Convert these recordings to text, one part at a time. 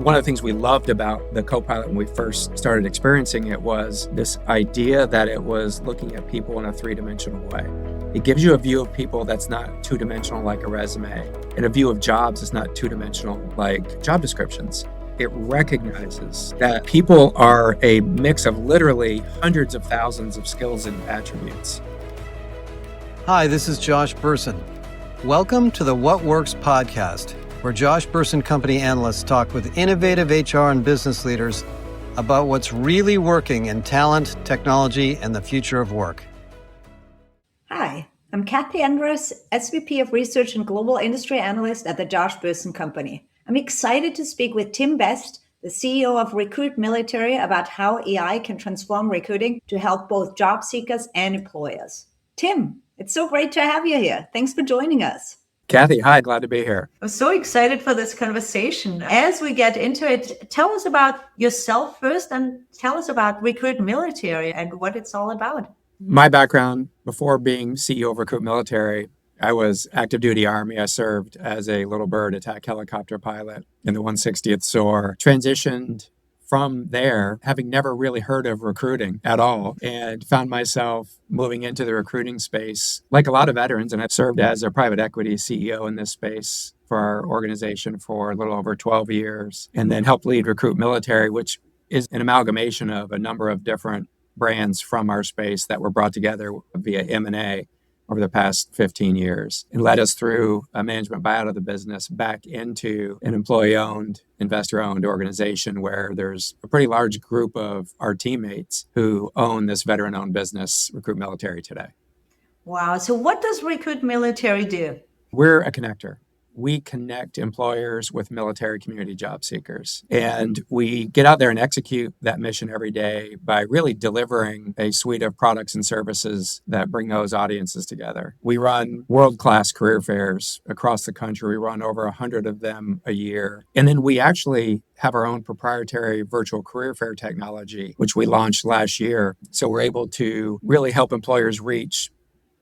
One of the things we loved about the Copilot when we first started experiencing it was this idea that it was looking at people in a three-dimensional way. It gives you a view of people that's not two-dimensional like a resume, and a view of jobs that's not two-dimensional like job descriptions. It recognizes that people are a mix of literally hundreds of thousands of skills and attributes. Hi, this is Josh Burson. Welcome to the What Works podcast, where Josh Burson Company analysts talk with innovative HR and business leaders about what's really working in talent, technology, and the future of work. Hi, I'm Kathy Andrus, SVP of Research and Global Industry Analyst at the Josh Burson Company. I'm excited to speak with Tim Best, the CEO of RecruitMilitary, about how AI can transform recruiting to help both job seekers and employers. Tim, it's so great to have you here. Thanks for joining us. Kathy, hi, glad to be here. I'm so excited for this conversation. As we get into it, tell us about yourself first and tell us about RecruitMilitary and what it's all about. My background, before being CEO of RecruitMilitary, I was active duty Army. I served as a little bird attack helicopter pilot in the 160th SOAR, transitioned from there, having never really heard of recruiting at all, and found myself moving into the recruiting space like a lot of veterans. And I've served as a private equity CEO in this space for our organization for a little over 12 years, and then helped lead RecruitMilitary, which is an amalgamation of a number of different brands from our space that were brought together via M&A over the past 15 years, and led us through a management buyout of the business back into an employee-owned, investor-owned organization where there's a pretty large group of our teammates who own this veteran-owned business, RecruitMilitary, today. Wow. So what does RecruitMilitary do? We're a connector. We connect employers with military community job seekers. And we get out there and execute that mission every day by really delivering a suite of products and services that bring those audiences together. We run world-class career fairs across the country. We run over 100 of them a year. And then we actually have our own proprietary virtual career fair technology, which we launched last year. So we're able to really help employers reach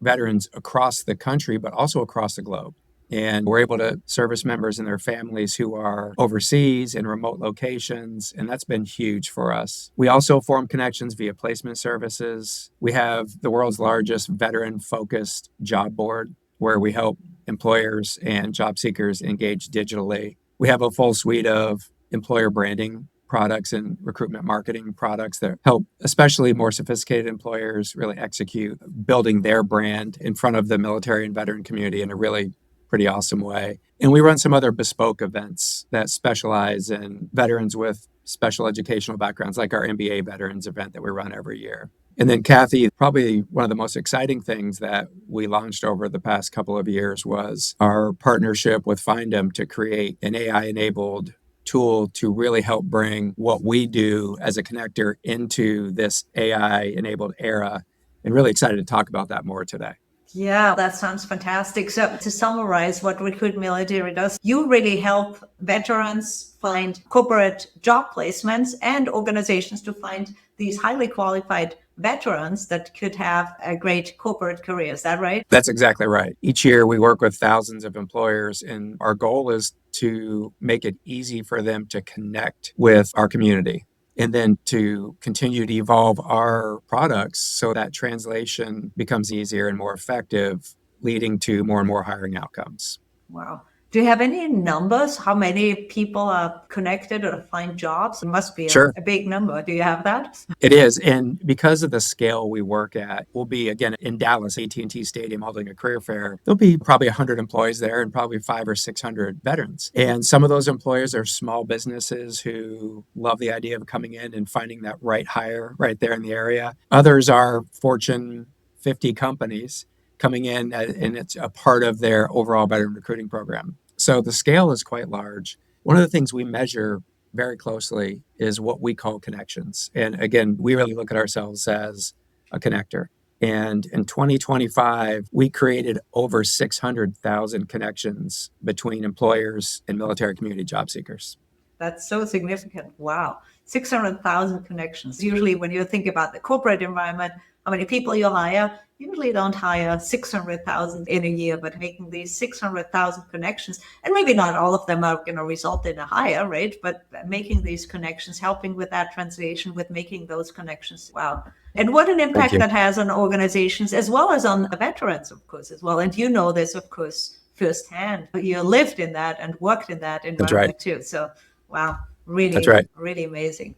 veterans across the country, but also across the globe. And we're able to service members and their families who are overseas in remote locations. And that's been huge for us. We also form connections via placement services. We have the world's largest veteran-focused job board where we help employers and job seekers engage digitally. We have a full suite of employer branding products and recruitment marketing products that help especially more sophisticated employers really execute building their brand in front of the military and veteran community in a really pretty awesome way. And we run some other bespoke events that specialize in veterans with special educational backgrounds, like our MBA veterans event that we run every year. And then Kathy, probably one of the most exciting things that we launched over the past couple of years was our partnership with Findem to create an AI-enabled tool to really help bring what we do as a connector into this AI-enabled era. And really excited to talk about that more today. Yeah, that sounds fantastic. So to summarize what RecruitMilitary does, you really help veterans find corporate job placements and organizations to find these highly qualified veterans that could have a great corporate career. Is that right? That's exactly right. Each year we work with thousands of employers, and our goal is to make it easy for them to connect with our community, and then to continue to evolve our products so that translation becomes easier and more effective, leading to more and more hiring outcomes. Wow. Do you have any numbers? How many people are connected or find jobs? It must be Sure. a big number. Do you have that? It is. And because of the scale we work at, we'll be, again, in Dallas, AT&T Stadium holding a career fair. There'll be probably 100 employees there and probably 500 or 600 veterans. And some of those employers are small businesses who love the idea of coming in and finding that right hire right there in the area. Others are Fortune 50 companies coming in, and it's a part of their overall veteran recruiting program. So the scale is quite large. One of the things we measure very closely is what we call connections. And again, we really look at ourselves as a connector. And in 2025, we created over 600,000 connections between employers and military community job seekers. That's so significant. Wow. 600,000 connections. Usually when you think about the corporate environment, how many people you hire, usually don't hire 600,000 in a year, but making these 600,000 connections, and maybe not all of them are going to result in a hire, right? But making these connections, helping with that translation, with making those connections. Wow. And what an Thank impact you. that has on organizations as well as on the veterans, of course, as well. And you know this, of course, firsthand. You lived in that and worked in that That's right. environment too. So, wow, That's really, right. really amazing.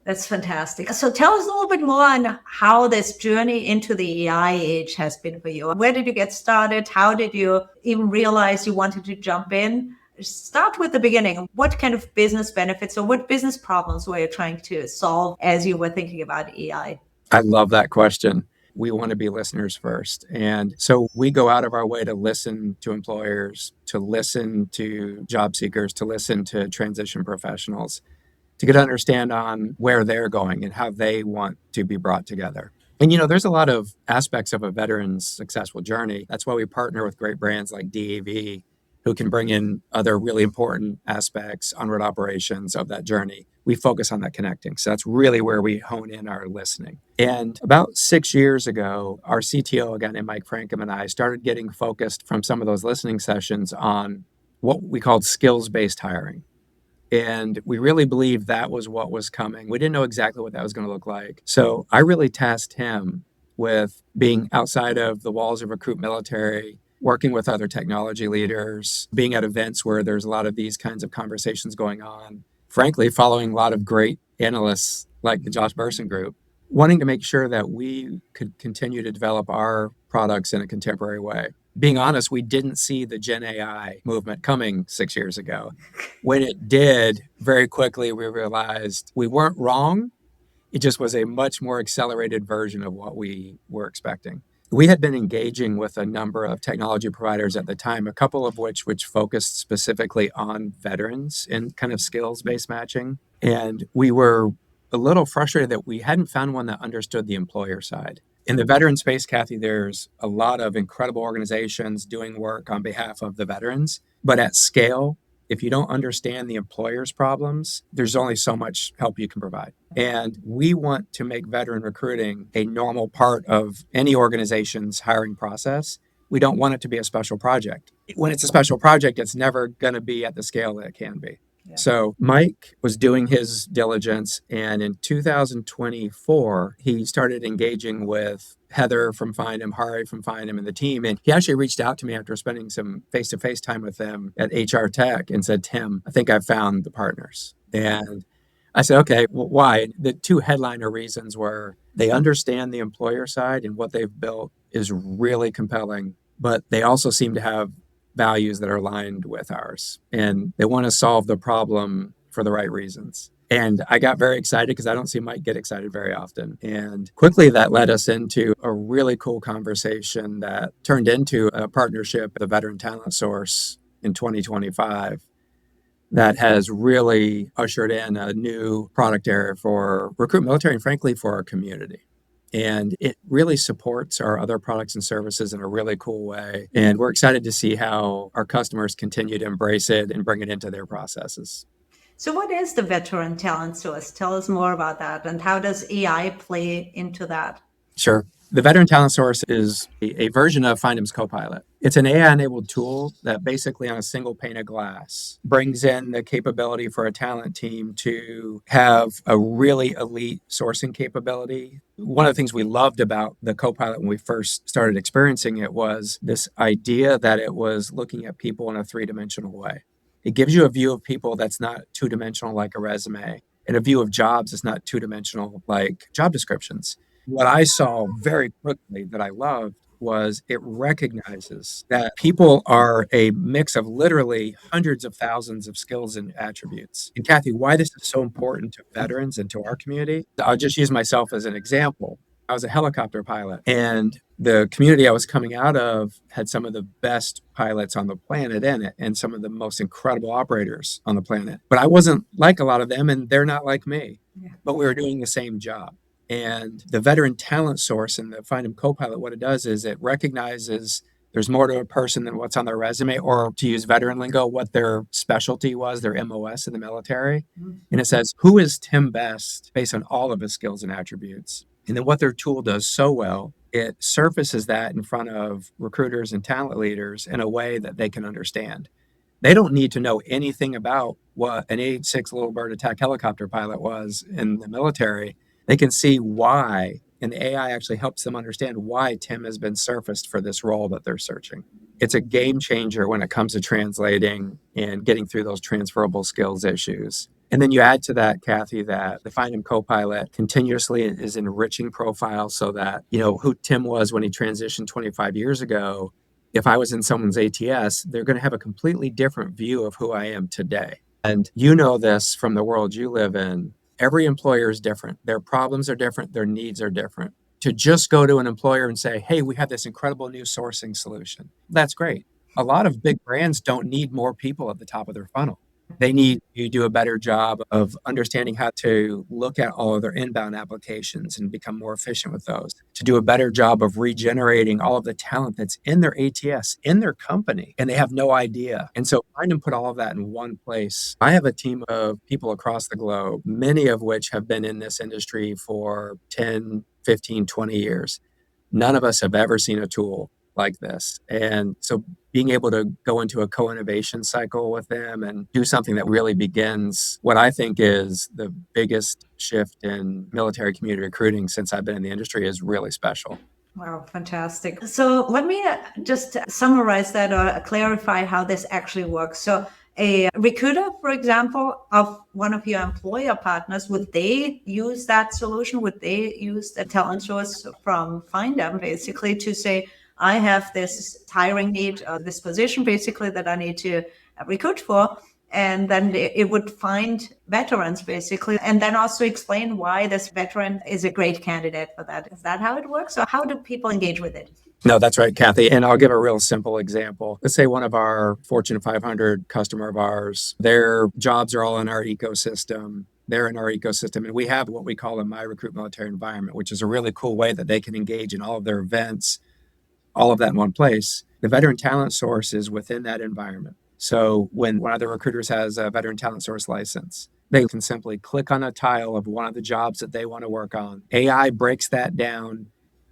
That's fantastic. So tell us a little bit more on how this journey into the AI age has been for you. Where did you get started? How did you even realize you wanted to jump in? Start with the beginning. What kind of business benefits or what business problems were you trying to solve as you were thinking about AI? I love that question. We want to be listeners first. And so we go out of our way to listen to employers, to listen to job seekers, to listen to transition professionals, to get an understand on where they're going and how they want to be brought together. And there's a lot of aspects of a veteran's successful journey. That's why we partner with great brands like DAV, who can bring in other really important aspects, onward operations of that journey. We focus on that connecting. So that's really where we hone in our listening. And about 6 years ago, our CTO, again, and Mike Frankham and I started getting focused from some of those listening sessions on what we called skills-based hiring. And we really believed that was what was coming. We didn't know exactly what that was going to look like. So I really tasked him with being outside of the walls of RecruitMilitary, working with other technology leaders, being at events where there's a lot of these kinds of conversations going on. Frankly, following a lot of great analysts like the Josh Burson Group, wanting to make sure that we could continue to develop our products in a contemporary way. Being honest, we didn't see the Gen AI movement coming 6 years ago. When it did, very quickly we realized we weren't wrong. It just was a much more accelerated version of what we were expecting. We had been engaging with a number of technology providers at the time, a couple of which focused specifically on veterans and kind of skills-based matching. And we were a little frustrated that we hadn't found one that understood the employer side. In the veteran space, Kathy, there's a lot of incredible organizations doing work on behalf of the veterans, but at scale, if you don't understand the employer's problems, there's only so much help you can provide. And we want to make veteran recruiting a normal part of any organization's hiring process. We don't want it to be a special project. When it's a special project, it's never going to be at the scale that it can be. Yeah. So Mike was doing his diligence, and in 2024, he started engaging with Heather from Findem, Hari from Findem, and the team. And he actually reached out to me after spending some face-to-face time with them at HR Tech and said, "Tim, I think I've found the partners." And I said, "Okay, well, why?" The two headliner reasons were they understand the employer side and what they've built is really compelling, but they also seem to have values that are aligned with ours. And they want to solve the problem for the right reasons. And I got very excited because I don't see Mike get excited very often. And quickly that led us into a really cool conversation that turned into a partnership, the Veteran Talent Source in 2025, that has really ushered in a new product area for RecruitMilitary and frankly for our community. And it really supports our other products and services in a really cool way. And we're excited to see how our customers continue to embrace it and bring it into their processes. So what is the Veteran Talent Source? Tell us more about that. And how does AI play into that? Sure. The Veteran Talent Source is a version of Findem's Copilot. It's an AI-enabled tool that basically on a single pane of glass brings in the capability for a talent team to have a really elite sourcing capability. One of the things we loved about the Copilot when we first started experiencing it was this idea that it was looking at people in a three-dimensional way. It gives you a view of people that's not two-dimensional like a resume, and a view of jobs that's not two-dimensional like job descriptions. What I saw very quickly that I loved was it recognizes that people are a mix of literally hundreds of thousands of skills and attributes. And Kathy, why this is so important to veterans and to our community, I'll just use myself as an example. I was a helicopter pilot, and the community I was coming out of had some of the best pilots on the planet in it and some of the most incredible operators on the planet. But I wasn't like a lot of them, and they're not like me. Yeah. But we were doing the same job. And the Veteran Talent Source and the Findem Copilot, what it does is it recognizes there's more to a person than what's on their resume, or to use veteran lingo, what their specialty was, their MOS in the military. Mm-hmm. And it says, who is Tim Best based on all of his skills and attributes? And then what their tool does so well it surfaces that in front of recruiters and talent leaders in a way that they can understand. They don't need to know anything about what an AH-6 Little Bird attack helicopter pilot was in the military. They can see why, and the AI actually helps them understand why Tim has been surfaced for this role that they're searching. It's a game changer when it comes to translating and getting through those transferable skills issues. And then you add to that, Kathy, that the Findem Copilot continuously is enriching profiles so that, who Tim was when he transitioned 25 years ago, if I was in someone's ATS, they're going to have a completely different view of who I am today. And you know this from the world you live in. Every employer is different. Their problems are different. Their needs are different. To just go to an employer and say, hey, we have this incredible new sourcing solution, that's great. A lot of big brands don't need more people at the top of their funnel. They need you to do a better job of understanding how to look at all of their inbound applications and become more efficient with those, to do a better job of regenerating all of the talent that's in their ATS, in their company, and they have no idea. And so find and put all of that in one place. I have a team of people across the globe, many of which have been in this industry for 10, 15, 20 years. None of us have ever seen a tool like this. And so being able to go into a co-innovation cycle with them and do something that really begins what I think is the biggest shift in military community recruiting since I've been in the industry is really special. Wow, fantastic. So let me just summarize that or clarify how this actually works. So a recruiter, for example, of one of your employer partners, would they use that solution? Would they use the talent source from Findem basically to say, I have this hiring need, this position basically that I need to recruit for? And then it would find veterans basically, and then also explain why this veteran is a great candidate for that. Is that how it works? Or how do people engage with it? No, that's right, Kathy. And I'll give a real simple example. Let's say one of our Fortune 500 customer of ours, their jobs are all in our ecosystem. They're in our ecosystem. And we have what we call a My RecruitMilitary environment, which is a really cool way that they can engage in all of their events, all of that in one place. The veteran talent source is within that environment. So when one of the recruiters has a veteran talent source license, they can simply click on a tile of one of the jobs that they want to work on. AI breaks that down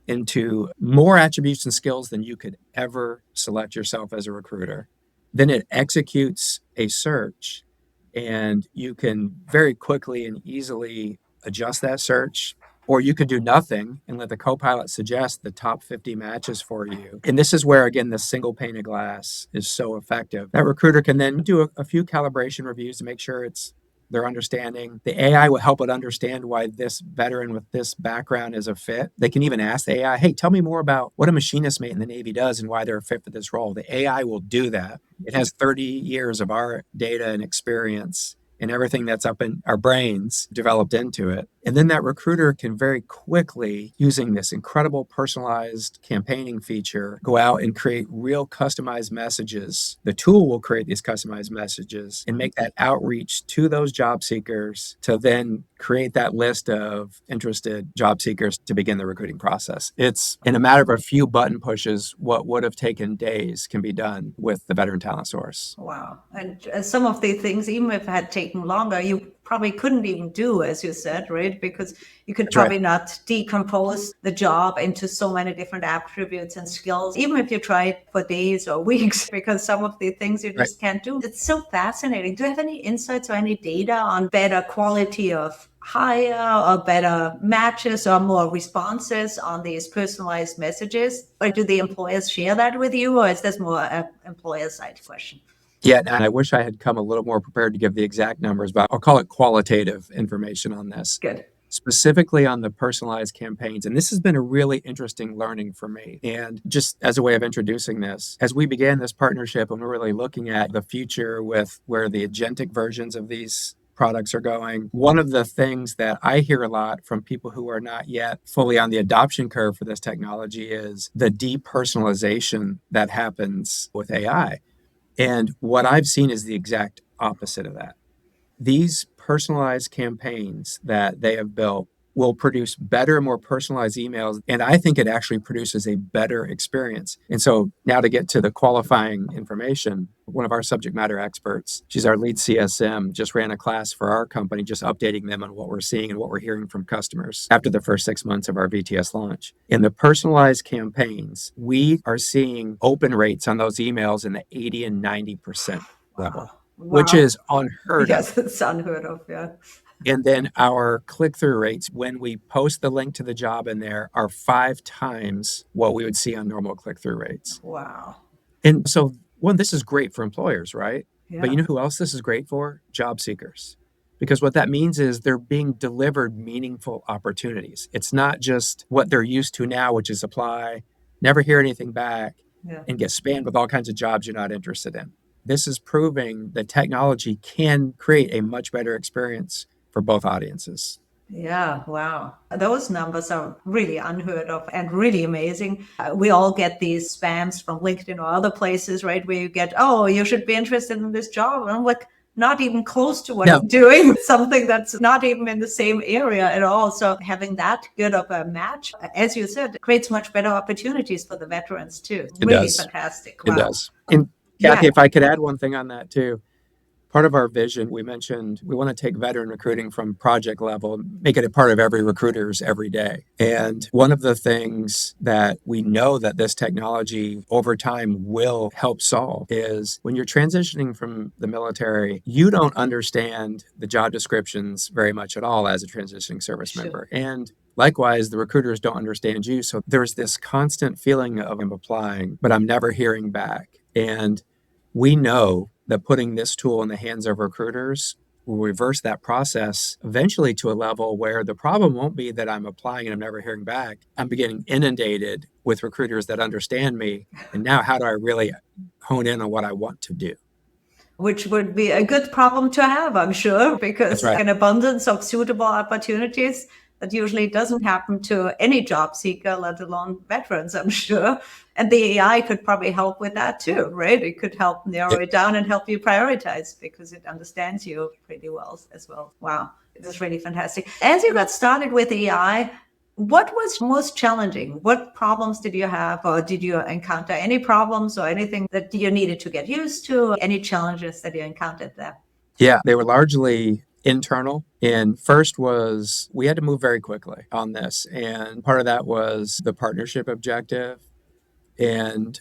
into more attributes and skills than you could ever select yourself as a recruiter. Then it executes a search, and you can very quickly and easily adjust that search. Or you could do nothing and let the Copilot suggest the top 50 matches for you. And this is where, again, this single pane of glass is so effective. That recruiter can then do a few calibration reviews to make sure it's their understanding. The AI will help it understand why this veteran with this background is a fit. They can even ask the AI, hey, tell me more about what a machinist mate in the Navy does and why they're a fit for this role. The AI will do that. It has 30 years of our data and experience and everything that's up in our brains developed into it. And then that recruiter can very quickly, using this incredible personalized campaigning feature, go out and create real customized messages. The tool will create these customized messages and make that outreach to those job seekers to then create that list of interested job seekers to begin the recruiting process. It's in a matter of a few button pushes, what would have taken days can be done with the veteran talent source. Wow. And some of the things, even if it had taken longer, you probably couldn't even do, as you said, right? Because you could probably not decompose the job into so many different attributes and skills, even if you tried for days or weeks, because some of the things you just can't do. It's so fascinating. Do you have any insights or any data on better quality of hire or better matches or more responses on these personalized messages? Or do the employers share that with you, or is this more an employer side question? Yeah, and I wish I had come a little more prepared to give the exact numbers, but I'll call it qualitative information on this. Good. Specifically on the personalized campaigns. And this has been a really interesting learning for me. And just as a way of introducing this, as we began this partnership and we're really looking at the future with where the agentic versions of these products are going, one of the things that I hear a lot from people who are not yet fully on the adoption curve for this technology is the depersonalization that happens with AI. And what I've seen is the exact opposite of that. These personalized campaigns that they have built will produce better, more personalized emails. And I think it actually produces a better experience. And so now to get to the qualifying information, one of our subject matter experts, she's our lead CSM, just ran a class for our company, just updating them on what we're seeing and what we're hearing from customers after the first 6 months of our VTS launch. In the personalized campaigns, we are seeing open rates on those emails in the 80 and 90% level, which is unheard of. Yes, it's unheard of, yeah. And then our click-through rates, when we post the link to the job in there, are 5 times what we would see on normal click-through rates. Wow. And so, one, this is great for employers, right? Yeah. But you know who else this is great for? Job seekers. Because what that means is they're being delivered meaningful opportunities. It's not just what they're used to now, which is apply, never hear anything back, and get spammed with all kinds of jobs you're not interested in. This is proving that technology can create a much better experience for both audiences. Yeah, wow. Those numbers are really unheard of and really amazing. We all get these spams from LinkedIn or other places, right? Where you get, oh, you should be interested in this job. And I'm like, not even close to what I'm doing, something that's not even in the same area at all. So having that good of a match, as you said, creates much better opportunities for the veterans too. Really fantastic. Wow. It does. And Kathy, if I could add one thing on that too. Part of our vision, we mentioned we want to take veteran recruiting from project level, make it a part of every recruiter's every day. And one of the things that we know that this technology over time will help solve is when you're transitioning from the military, you don't understand the job descriptions very much at all as a transitioning service member. And likewise, the recruiters don't understand you. So there's this constant feeling of I'm applying, but I'm never hearing back. And we know that putting this tool in the hands of recruiters will reverse that process eventually to a level where the problem won't be that I'm applying and I'm never hearing back. I'm getting inundated with recruiters that understand me. And now how do I really hone in on what I want to do? Which would be a good problem to have, I'm sure, because an abundance of suitable opportunities that usually doesn't happen to any job seeker, let alone veterans, I'm sure. And the AI could probably help with that too, right? It could help narrow it down and help you prioritize because it understands you pretty well as well. Wow, it is really fantastic. As you got started with AI, what was most challenging? What problems did you have, or did you encounter any problems or anything that you needed to get used to? Any challenges that you encountered there? Yeah, they were largely internal. And first was we had to move very quickly on this. And part of that was the partnership objective and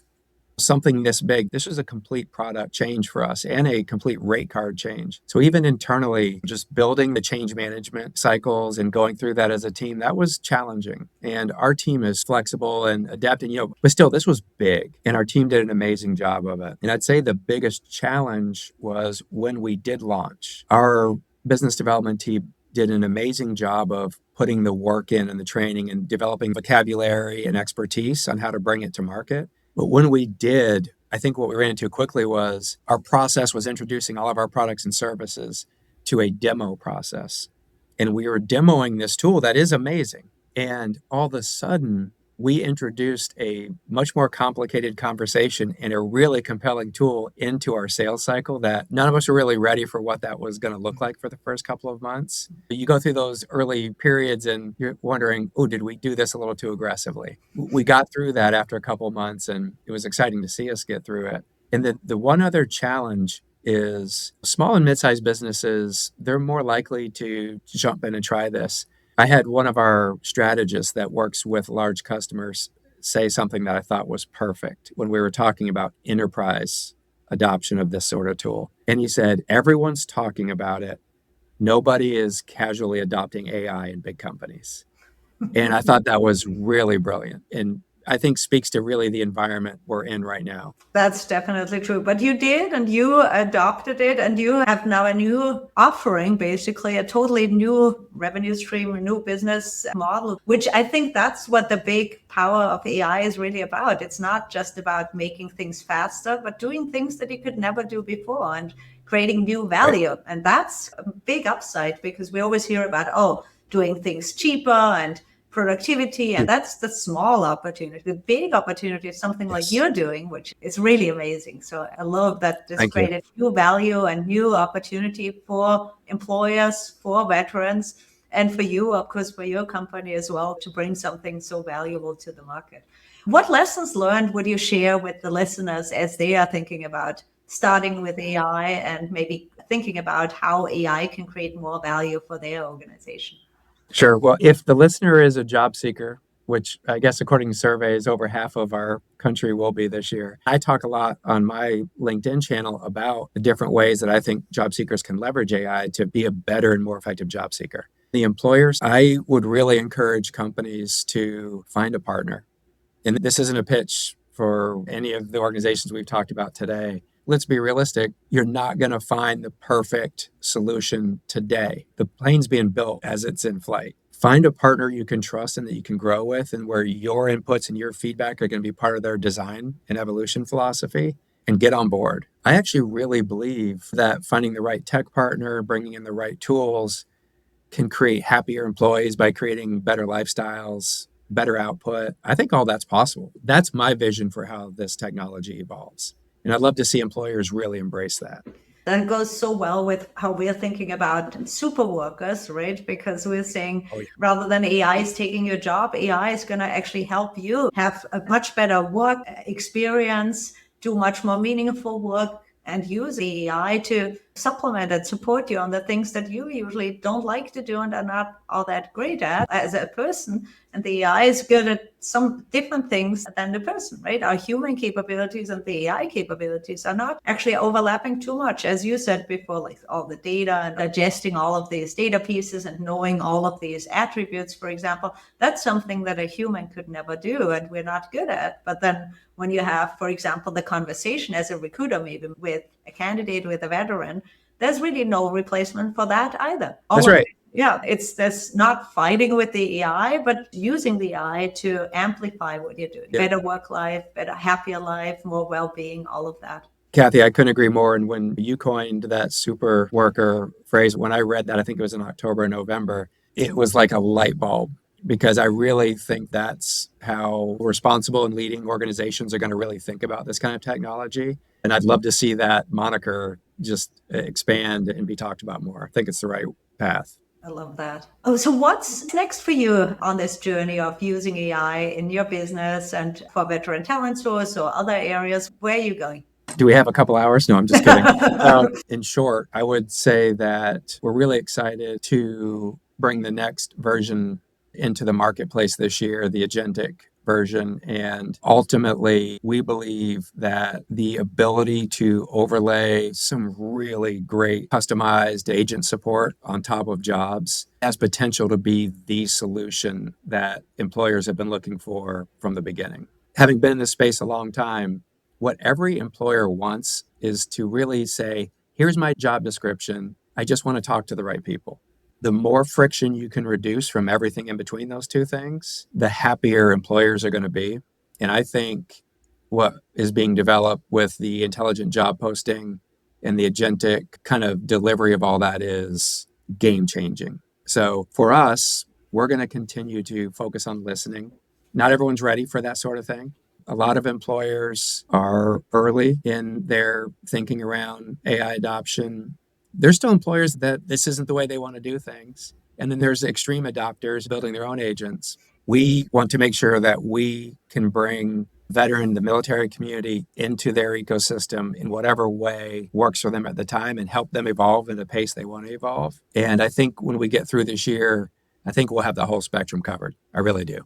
something this big. This was a complete product change for us and a complete rate card change. So even internally, just building the change management cycles and going through that as a team, that was challenging. And our team is flexible and adapting, but still this was big and our team did an amazing job of it. And I'd say the biggest challenge was when we did launch. Our business development team did an amazing job of putting the work in and the training and developing vocabulary and expertise on how to bring it to market. But when we did, I think what we ran into quickly was our process was introducing all of our products and services to a demo process. And we were demoing this tool that is amazing. And all of a sudden, we introduced a much more complicated conversation and a really compelling tool into our sales cycle that none of us were really ready for what that was going to look like for the first couple of months. You go through those early periods and you're wondering, oh, did we do this a little too aggressively? We got through that after a couple of months and it was exciting to see us get through it. And the one other challenge is small and mid-sized businesses, they're more likely to jump in and try this. I had one of our strategists that works with large customers say something that I thought was perfect when we were talking about enterprise adoption of this sort of tool. And he said, everyone's talking about it. Nobody is casually adopting AI in big companies. And I thought that was really brilliant. And I think speaks to really the environment we're in right now. That's definitely true. But you did, and you adopted it, and you have now a new offering, basically a totally new revenue stream, a new business model, which I think that's what the big power of AI is really about. It's not just about making things faster, but doing things that you could never do before and creating new value. Right. And that's a big upside because we always hear about, doing things cheaper and productivity, and that's the small opportunity. The big opportunity is something like you're doing, which is really amazing. So I love that this created new value and new opportunity for employers, for veterans. and for you, of course, for your company as well, to bring something so valuable to the market. What lessons learned would you share with the listeners as they are thinking about starting with AI and maybe thinking about how AI can create more value for their organization? Sure. Well, if the listener is a job seeker, which I guess according to surveys, over half of our country will be this year, I talk a lot on my LinkedIn channel about the different ways that I think job seekers can leverage AI to be a better and more effective job seeker. The employers, I would really encourage companies to find a partner. And this isn't a pitch for any of the organizations we've talked about today. Let's be realistic. You're not going to find the perfect solution today. The plane's being built as it's in flight. Find a partner you can trust and that you can grow with, and where your inputs and your feedback are going to be part of their design and evolution philosophy, and get on board. I actually really believe that finding the right tech partner, bringing in the right tools, can create happier employees by creating better lifestyles, better output. I think all that's possible. That's my vision for how this technology evolves. And I'd love to see employers really embrace that. That goes so well with how we're thinking about super workers, right? Because we're saying rather than AI is taking your job, AI is going to actually help you have a much better work experience, do much more meaningful work, and use AI to supplement and support you on the things that you usually don't like to do and are not all that great at as a person. And the AI is good at some different things than the person, right? Our human capabilities and the AI capabilities are not actually overlapping too much. As you said before, like all the data and digesting all of these data pieces and knowing all of these attributes, for example, that's something that a human could never do and we're not good at. But then when you have, for example, the conversation as a recruiter, maybe with a candidate, with a veteran, there's really no replacement for that either. That's right. Yeah, there's not fighting with the AI, but using the AI to amplify what you're doing. Yep. Better work life, better, happier life, more well-being, all of that. Kathy, I couldn't agree more. And when you coined that super worker phrase, when I read that, I think it was in October or November, it was like a light bulb, because I really think that's how responsible and leading organizations are going to really think about this kind of technology. And I'd love to see that moniker just expand and be talked about more. I think it's the right path. I love that. Oh, so what's next for you on this journey of using AI in your business and for veteran talent source or other areas? Where are you going? Do we have a couple hours? No, I'm just kidding. In short, I would say that we're really excited to bring the next version into the marketplace this year, the agentic version. And ultimately, we believe that the ability to overlay some really great customized agent support on top of jobs has potential to be the solution that employers have been looking for from the beginning. Having been in this space a long time, what every employer wants is to really say, here's my job description. I just want to talk to the right people. The more friction you can reduce from everything in between those two things, the happier employers are going to be. And I think what is being developed with the intelligent job posting and the agentic kind of delivery of all that is game changing. So for us, we're going to continue to focus on listening. Not everyone's ready for that sort of thing. A lot of employers are early in their thinking around AI adoption. There's still employers that this isn't the way they want to do things. And then there's extreme adopters building their own agents. We want to make sure that we can bring the military community into their ecosystem in whatever way works for them at the time and help them evolve at the pace they want to evolve. And I think when we get through this year, I think we'll have the whole spectrum covered. I really do.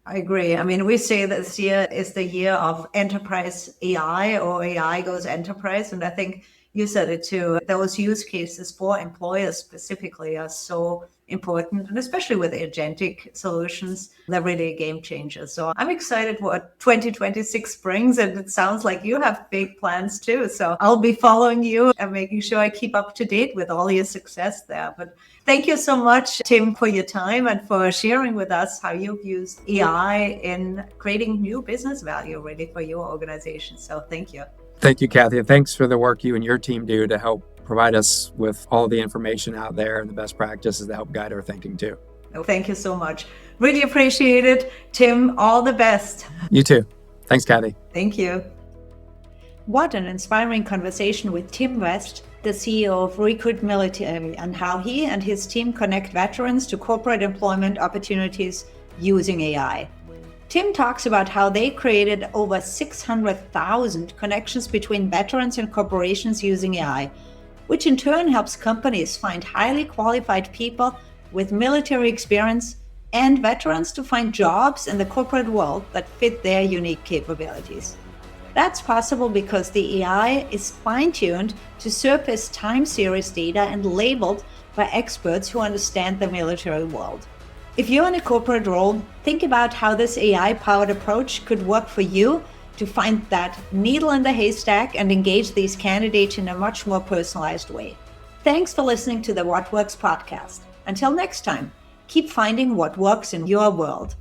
I agree. I mean, we say that this year is the year of enterprise AI, or AI goes enterprise. And I think you said it too. Those use cases for employers specifically are so important, and especially with agentic solutions, they're really a game changer. So I'm excited what 2026 brings, and it sounds like you have big plans too. So I'll be following you and making sure I keep up to date with all your success there. But thank you so much, Tim, for your time and for sharing with us how you've used AI in creating new business value really for your organization. So thank you. Thank you, Kathy. And thanks for the work you and your team do to help provide us with all the information out there and the best practices to help guide our thinking too. Thank you so much. Really appreciate it. Tim, all the best. You too. Thanks, Kathy. Thank you. What an inspiring conversation with Tim West, the CEO of RecruitMilitary, and how he and his team connect veterans to corporate employment opportunities using AI. Tim talks about how they created over 600,000 connections between veterans and corporations using AI, which in turn helps companies find highly qualified people with military experience and veterans to find jobs in the corporate world that fit their unique capabilities. That's possible because the AI is fine-tuned to surface time series data and labeled by experts who understand the military world. If you're in a corporate role, think about how this AI-powered approach could work for you to find that needle in the haystack and engage these candidates in a much more personalized way. Thanks for listening to the What Works podcast. Until next time, keep finding what works in your world.